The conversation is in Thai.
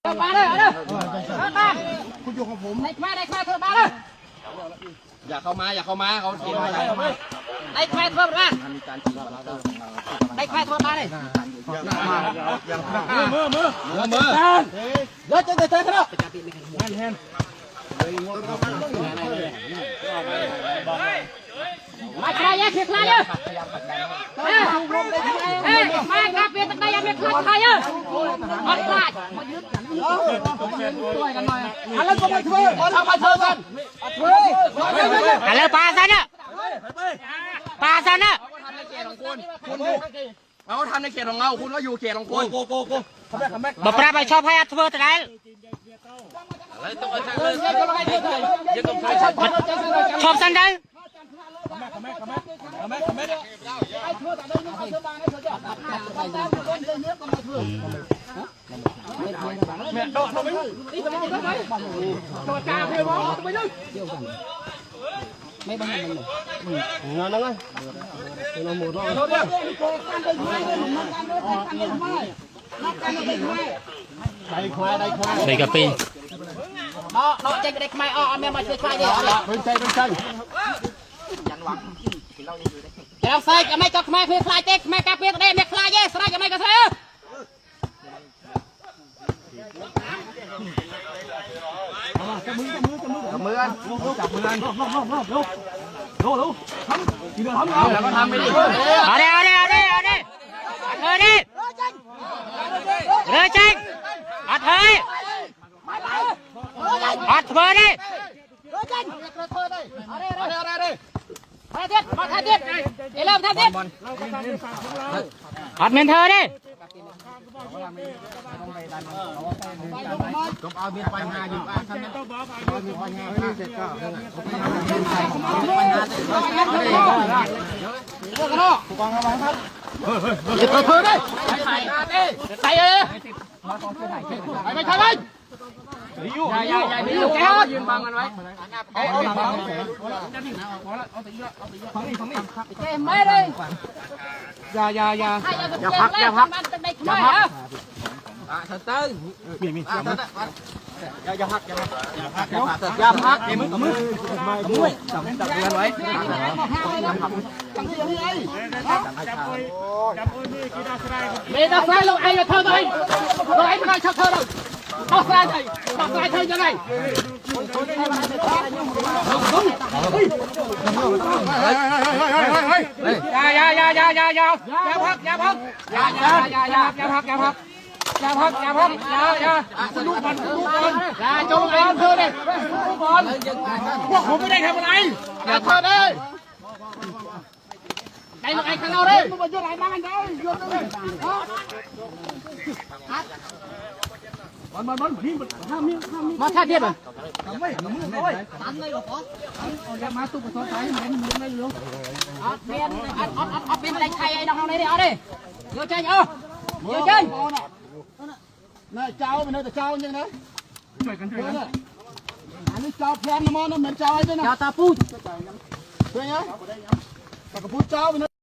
มาเลยเด้อมาคุณอยู่ของผมได้มาเธอมาเลยอย่าเข้ามาเขาเขียนอะไรเข้ามาได้เธอมาได้เธอมาเลยมือเดี๋ยวจะเตะเขามาใครเยอะใครเยอะมากระเปียตะไคร้ยังไม่คลาดใครเยอะอัดคลาดมายึดกันช่วยกันหน่อยอะไรก็ไม่ช่วยทำมาเธอกันช่วยอะไรปลาซันเนี่ยปลาซันเนี่ยเราทำในเขตของเราคุณก็อยู่เขตของคุณบ่ปลาไปชอบให้อัดเธอแต่ไหนชอบซันได้ไม่บ้างมันนั่นไงเราหมดแล้วได้กระปีnó chơi cái mai o mẹ mà chơi khai đi bên chân làm sai cái mai cho mai phê khai tết mai cà phê đây mẹ khai vậy sai cái mai cái saiจับมือจับมือแล้วก็ทำไปดิเอาดิเลยจังอัดเฮ้ยอัดเธอดิมาทำดิเริ่มทำดิอัดเมนเธอดิต้องเอาเมียไปงานอยู่บ้านทำเนี่ยเอาเมียไปงานนี่เสร็จก็ผู้กองอะไรครับเธอดิใส่เลยไปทำไมอย่าแก้วยืนบังกันไว้ไม่เลยอย่าพักสเตอร์อย่าพักมือจับเงินไว้ไม่ได้ใส่ลงไอ้เธอเลยเราไอ้ไม่ได้ชักเธอเลยต้องใส่เธอยังไงอย่าพักอย่าพักลูกบอลอย่าจงไอ้เธอเลยลูกบอลพวกผมไม่ได้ทำอะไรอย่าเธอเลยไอ้ลูกไอ้ข้างนอกเลยมึงมาโยนไอ้บ้านได้โยนเลยมาท่าเทียบอ่ะไม่ตันเลยหรอเอาจะมาตุ้มตัวสายไม่รู้เอาเป็นอะไรใครไอ้น้องนี่ดิเอาดิเดี๋ยวใจเดี๋ยวใจน่าเจ้ามันน่าจะเจ้ายังไงช่วยกันอันนี้เจ้าแพนนะมันเหมือนเจ้าไอ้ด้วยนะเจ้าตาปูช่วยไงแต่กับพูดเจ้ามัน